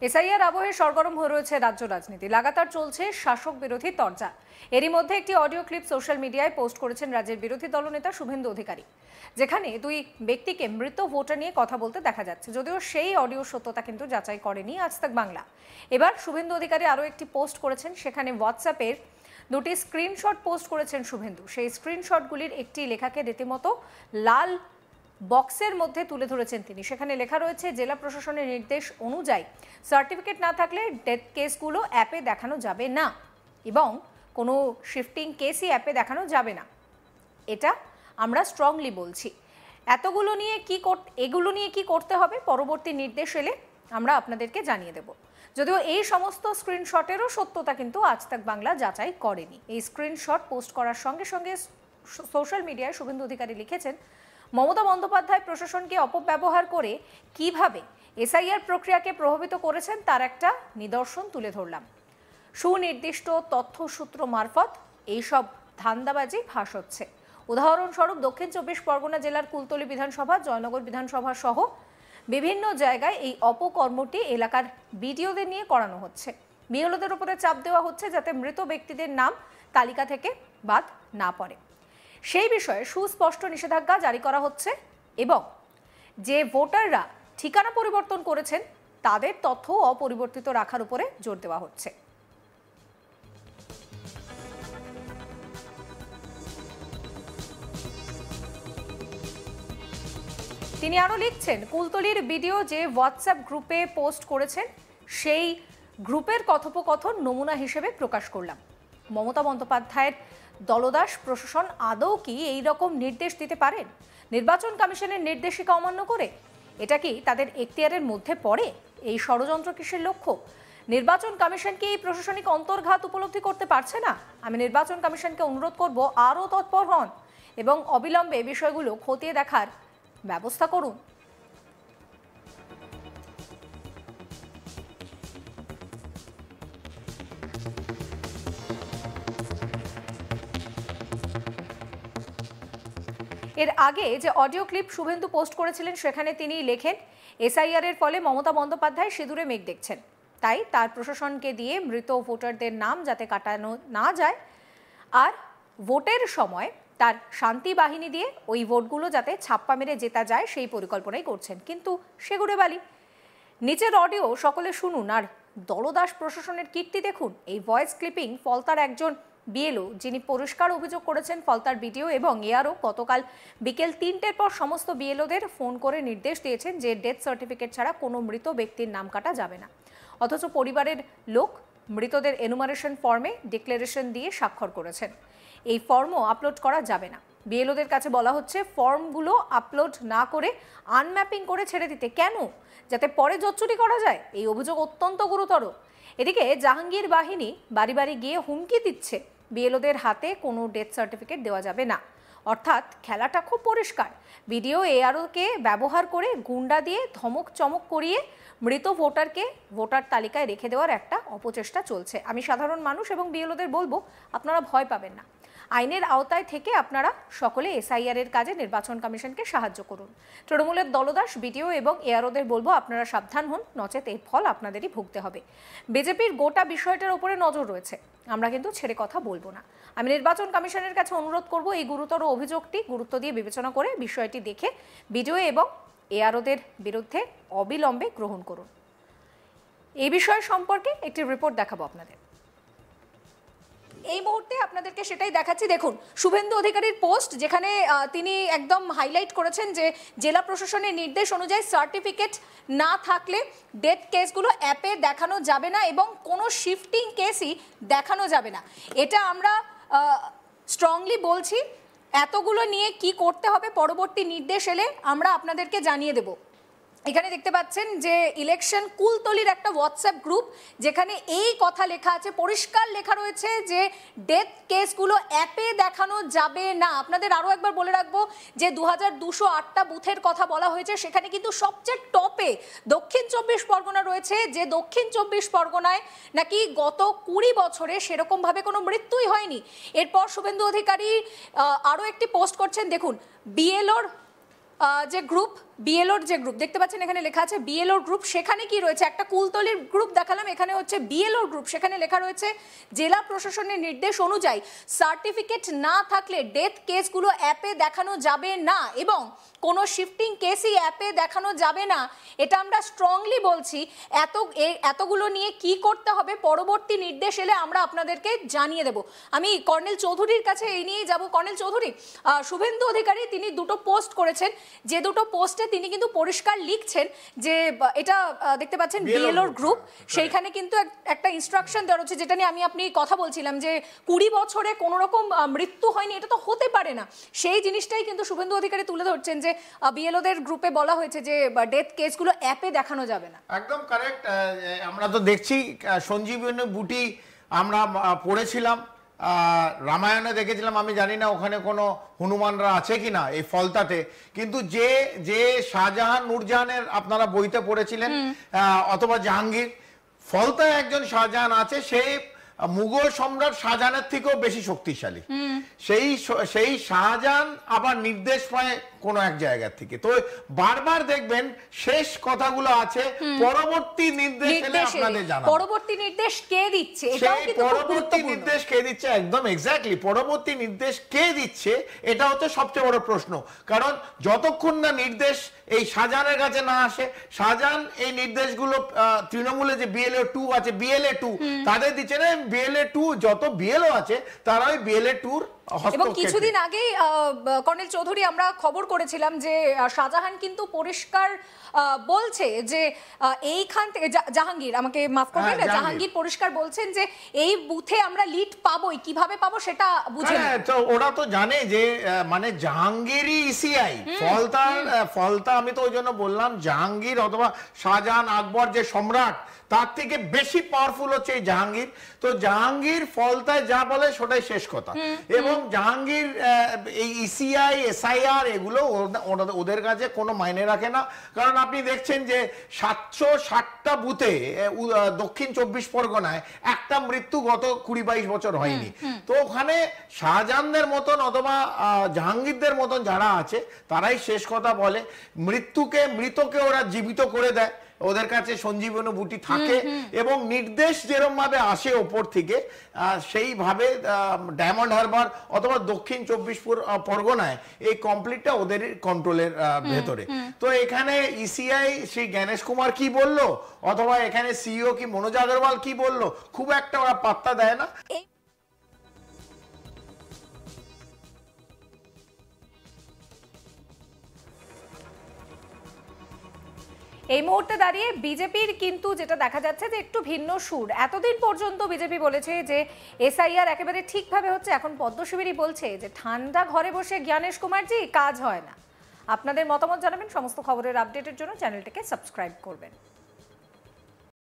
SIR আবহে সরগরম হয়ে রয়েছে রাজ্য রাজনীতি। লাগাতার চলছে শাসক বিরোধী তরজা। এরই মধ্যে একটি অডিও ক্লিপ সোশ্যাল মিডিয়ায় পোস্ট করেছেন রাজ্যের বিরোধী দলনেতা শুভেন্দু অধিকারী, যেখানে দুই ব্যক্তিকে মৃত ভোটার নিয়ে কথা বলতে দেখা যাচ্ছে। যদিও সেই অডিও সত্যতা কিন্তু যাচাই করেনি আজ তাক বাংলা। এবার শুভেন্দু অধিকারী আরও একটি পোস্ট করেছেন, সেখানে হোয়াটসঅ্যাপের দুটি স্ক্রিনশট পোস্ট করেছেন শুভেন্দু। সেই স্ক্রিনশটগুলির একটি লেখাকে রীতিমতো লাল বক্সের মধ্যে তুলে ধরেছেন তিনি। সেখানে লেখা রয়েছে, জেলা প্রশাসনের নির্দেশ অনুযায়ী সার্টিফিকেট না থাকলে ডেথ কেসগুলো অ্যাপে দেখানো যাবে না এবং কোনো শিফটিং কেসই অ্যাপে দেখানো যাবে না। এটা আমরা স্ট্রংলি বলছি। এগুলো নিয়ে কি করতে হবে পরবর্তী নির্দেশ এলে আমরা আপনাদেরকে জানিয়ে দেব। যদিও এই সমস্ত স্ক্রিনশটেরও সত্যতা কিন্তু আজ তাক বাংলা যাচাই করেনি। এই স্ক্রিনশট পোস্ট করার সঙ্গে সঙ্গে সোশ্যাল মিডিয়ায় শুভেন্দু অধিকারী লিখেছেন, মমতা বন্দ্যোপাধ্যায় প্রশাসনকে অপব্যবহার করে কিভাবে এসআইআর প্রক্রিয়াকে প্রভাবিত করেছেন তার একটা নিদর্শন তুলে ধরলাম। সুনির্দিষ্ট তথ্যসূত্র মারফত এইসব ধান্দাবাজি ফাঁস হচ্ছে। উদাহরণস্বরূপ দক্ষিণ 24 পরগনা জেলার কুলতলি বিধানসভা, জয়নগর বিধানসভা সহ বিভিন্ন জায়গায় এই অপকর্মটি এলাকার বিডিওদের নিয়ে করানো হচ্ছে। বিএলওদের উপরে চাপ দেওয়া হচ্ছে যাতে মৃত ব্যক্তিদের নাম তালিকা থেকে বাদ না পড়ে। সেই বিষয়ে সুস্পষ্ট নিষেধাজ্ঞা জারি করা হচ্ছে এবং যে ভোটাররা ঠিকানা পরিবর্তন করেছেন তাদের তথ্য অপরিবর্তিত রাখার উপরে জোর দেওয়া হচ্ছে। তিনি আরও লিখছেন, কুলতলির ভিডিও যে হোয়াটসঅ্যাপ গ্রুপে পোস্ট করেছেন সেই গ্রুপের কথোপকথন নমুনা হিসেবে প্রকাশ করলাম। মমতা বন্দ্যোপাধ্যায়ের দলদাস প্রশাসন আদৌ কি এই রকম নির্দেশ দিতে পারেন নির্বাচন কমিশনের নির্দেশিকা অমান্য করে? এটা কি তাদের এখতিয়ারের মধ্যে পড়ে? এই ষড়যন্ত্র কিসের লক্ষ্য? নির্বাচন কমিশন কি এই প্রশাসনিক অন্তর্ঘাত উপলব্ধি করতে পারছে না? আমি নির্বাচন কমিশনকে অনুরোধ করব, আরও তৎপর হন এবং অবিলম্বে বিষয়গুলো খতিয়ে দেখার ব্যবস্থা করুন। এর আগে যে অডিও ক্লিপ শুভেন্দু পোস্ট করেছিলেন সেখানে তিনি লেখেন, এসআইআর এর ফলে মমতা বন্দ্যোপাধ্যায় সিঁদুরে মেঘ দেখছেন, তাই তার প্রশাসনকে দিয়ে মৃত ভোটারদের নাম যাতে কাটানো না যায় আর ভোটের সময় তার শান্তি বাহিনী দিয়ে ওই ভোটগুলো যাতে ছাপ্পা মেরে জেতা যায় সেই পরিকল্পনাই করছেন। কিন্তু সেগুড়ে বালি। নিচের অডিও সকলে শুনুন আর দলদাস প্রশাসনের কীর্তি দেখুন। এই ভয়েস ক্লিপিং ফলতার একজন বিএলও, যিনি পরিষ্কার অভিযোগ করেছেন ফলতার ভিডিও এবং এআরও গতকাল বিকেল 3টের পর সমস্ত বিএলওদের ফোন করে নির্দেশ দিয়েছেন যে ডেথ সার্টিফিকেট ছাড়া কোনো মৃত ব্যক্তির নাম কাটা যাবে না। অথচ পরিবারের লোক মৃতদের এনুমারেশন ফর্মে ডিক্লারেশন দিয়ে স্বাক্ষর করেছেন। এই ফর্মও আপলোড করা যাবে না। বিএলওদের কাছে বলা হচ্ছে ফর্মগুলো আপলোড না করে আনম্যাপিং করে ছেড়ে দিতে। কেন? যাতে পরে জোচ্চুরি করা যায়। এই অভিযোগ অত্যন্ত গুরুতর। এদিকে জাহাঙ্গীর বাহিনী বাড়ি বাড়ি গিয়ে হুমকি দিচ্ছে বিএলওদের হাতে কোনো ডেথ সার্টিফিকেট দেওয়া যাবে না। অর্থাৎ খেলাটা খুব পরিষ্কার। ভিডিও এআরওকে ব্যবহার করে গুন্ডা দিয়ে ধমক চমক করিয়ে মৃত ভোটারকে ভোটার তালিকায় রেখে দেওয়ার একটা অপচেষ্টা চলছে। আমি সাধারণ মানুষ এবং বিএলওদের বলবো, আপনারা ভয় পাবেন না। আইনের আওতায় থেকে আপনারা সকলে এসআইআর এর কাজে নির্বাচন কমিশনকে সাহায্য করুন। তৃণমূলের দলদাস বিডিও এবং এআরওদের বলবো, আপনারা সাবধান হন, নচেত এর ফল আপনাদেরই ভুগতে হবে। বিজেপির গোটা বিষয়টার উপরে নজর রয়েছে, আমরা কিন্তু ছেড়ে কথা বলবো না। আমি নির্বাচন কমিশনের কাছে অনুরোধ করব, এই গুরুতর অভিযোগটি গুরুত্ব দিয়ে বিবেচনা করে বিষয়টি দেখে বিডিও এবং এআরওদের বিরুদ্ধে অবিলম্বে গ্রহণ করুন। এই বিষয় সম্পর্কে একটি রিপোর্ট দেখাবো আপনাদের। এই মুহূর্তে আপনাদেরকে সেটাই দেখাচ্ছি। দেখুন শুভেন্দু অধিকারীর পোস্ট, যেখানে তিনি একদম হাইলাইট করেছেন যে জেলা প্রশাসনের নির্দেশ অনুযায়ী সার্টিফিকেট না থাকলে ডেথ কেসগুলো অ্যাপে দেখানো যাবে না এবং কোনো শিফটিং কেসই দেখানো যাবে না। এটা আমরা স্ট্রংলি বলছি। এতগুলো নিয়ে কি করতে হবে পরবর্তী নির্দেশ এলে আমরা আপনাদেরকে জানিয়ে দেব। এখানে দেখতে পাচ্ছেন যে ইলেকশন কুলতলির একটা হোয়াটসঅ্যাপ গ্রুপ, যেখানে এই কথা লেখা আছে, পরিষ্কার লেখা রয়েছে যে ডেথ কেসগুলো অ্যাপে দেখানো যাবে না। আপনাদের আরও একবার বলে রাখবো যে 2208টা বুথের কথা বলা হয়েছে, সেখানে কিন্তু সবচেয়ে টপে দক্ষিণ 24 পরগনা রয়েছে, যে দক্ষিণ 24 পরগনায় নাকি গত 20 বছরে সেরকমভাবে কোনো মৃত্যুই হয়নি। এরপর শুভেন্দু অধিকারী আরও একটি পোস্ট করছেন, দেখুন বিএলওর যে গ্রুপ বিএলওর যে গ্রুপ দেখতে পাচ্ছেন এখানে লেখা আছে বিএলওর গ্রুপ, সেখানে কি রয়েছে, একটা কুলতলির গ্রুপ দেখালাম, এখানে হচ্ছে বিএলওর গ্রুপ, সেখানে লেখা রয়েছে জেলা প্রশাসনের নির্দেশ অনুযায়ী সার্টিফিকেট না থাকলে ডেথ কেসগুলো অ্যাপে দেখানো যাবে না এবং কোনো শিফটিং কেসই অ্যাপে দেখানো যাবে না। এটা আমরা স্ট্রংলি বলছি। এতগুলো নিয়ে কি করতে হবে পরবর্তী নির্দেশ এলে আমরা আপনাদেরকে জানিয়ে দেব। আমি কর্নেল চৌধুরীর কাছে এই নিয়েই যাব। কর্নেল চৌধুরী, শুভেন্দু অধিকারী তিনি দুটো পোস্ট করেছেন, যে দুটো পোস্টে তিনি কিন্তু পরিষ্কার লিখছেন যে এটা দেখতে পাচ্ছেন বিএলওর গ্রুপ, সেইখানে কিন্তু একটা ইনস্ট্রাকশন দেওয়া হচ্ছে, যেটা নিয়ে আপনি কথা বলছিলাম যে 20 বছরে কোনো রকম মৃত্যু হয়নি, এটা তো হতে পারে না। সেই জিনিসটাই কিন্তু শুভেন্দু অধিকারী তুলে ধরছেন যে বিএলওদের গ্রুপে বলা হয়েছে যে ডেথ কেসগুলো অ্যাপে দেখানো যাবে না। একদম কারেক্ট। আমরা তো দেখছি সঞ্জীবনী বুটি আমরা পড়েছিলাম, রামায়ণে দেখেছিলাম, আমি জানি না ওখানে কোনো হনুমানরা আছে কিনা এই ফলতাতে, কিন্তু যে শাহজাহান নূরজাহানের আপনারা বইতে পড়েছিলেন অথবা জাহাঙ্গীর, ফলতায় একজন শাহজাহান আছে, সেই মুঘল সম্রাট শাহজাহানের থেকেও বেশি শক্তিশালী। সেই শাহজাহান আবার নির্দেশ পায় কোন এক জায়গা থেকে। তো বারবার দেখবেন শেষ কথাগুলো আছে পরবর্তী নির্দেশ এলে আপনাদের জানাবো। পরবর্তী নির্দেশ কে দিচ্ছে, এটাও কিন্তু পরবর্তী নির্দেশ কে দিচ্ছে, একদম এক্স্যাক্টলি পরবর্তী নির্দেশ কে দিচ্ছে, এটা হচ্ছে সবচেয়ে বড় প্রশ্ন। কারণ যতক্ষণ না নির্দেশ এই শাহজাহানের কাছে না আসে, শাহজাহান এই নির্দেশগুলো তৃণমূলে যে বিএলএ 2 আছে, বিএলএ 2 তাদের দিচ্ছে না, বিএলএ 2 যত বিএলও আছে তারা ওই বিএলএ 2 এবং কিছুদিন আগেই কর্নেল চৌধুরী আমরা খবর করেছিলাম যে শাহজাহান কিন্তু পরিষ্কার বলছে যে এইখান থেকে জাহাঙ্গীর, আমাকে মাফ করবেন, জাহাঙ্গীর পরিষ্কার বলছেন যে এই বুথে আমরা লিড পাবোই, কিভাবে পাবো সেটা বুঝে তো ওরা তো জানে যে মানে জাহাঙ্গীরই ইসিআই, ফলতা আমি তো ওই জন্য বললাম জাহাঙ্গীর অথবা শাহজাহান আকবর যে সম্রাট তার থেকে বেশি পাওয়ারফুল হচ্ছে এই জাহাঙ্গীর। তো জাহাঙ্গীর ফলতায় যা বলে সেটাই শেষ কথা। এবং জাহাঙ্গীর এই ইসিআই এসআইআর এগুলো ওদের কাছে কোনো মাইনে রাখে না। কারণ আপনি দেখছেন যে 760টা বুথে দক্ষিণ 24 পরগনায় একটা মৃত্যু গত 20-22 বছর হয়নি। তো ওখানে শাহজাহানদের মতন অথবা জাহাঙ্গীরদের মতন যারা আছে তারাই শেষ কথা বলে। মৃতকে ওরা জীবিত করে দেয়, ওদের কাছে সঞ্জীবনী বুটি থাকে এবং নির্দেশ যেরকম ভাবে আসে ওপর থেকে সেইভাবে ডায়মন্ড হারবার অথবা দক্ষিণ 24 পরগনায় এই কমপ্লিটটা ওদের কন্ট্রোলের ভেতরে। তো এখানে ইসিআই শ্রী গণেশ কুমার কি বললো অথবা এখানে সিইও কি মনোজ আগরওয়াল কি বললো, খুব একটা ওরা পাত্তা দেয় না। এই মুহূর্তে দাঁড়িয়ে বিজেপির কিন্তু যেটা দেখা যাচ্ছে যে একটু ভিন্ন সুর। এতদিন পর্যন্ত বিজেপি বলেছে যে এসআইআর একেবারে ঠিকভাবে হচ্ছে, এখন পদ্মশিবিরই বলছে যে ঠান্ডা ঘরে বসে জ্ঞানেশ কুমারজি কাজ হয় না। আপনাদের মতামত জানাবেন। সমস্ত খবরের আপডেটের জন্য চ্যানেলটিকে সাবস্ক্রাইব করবেন।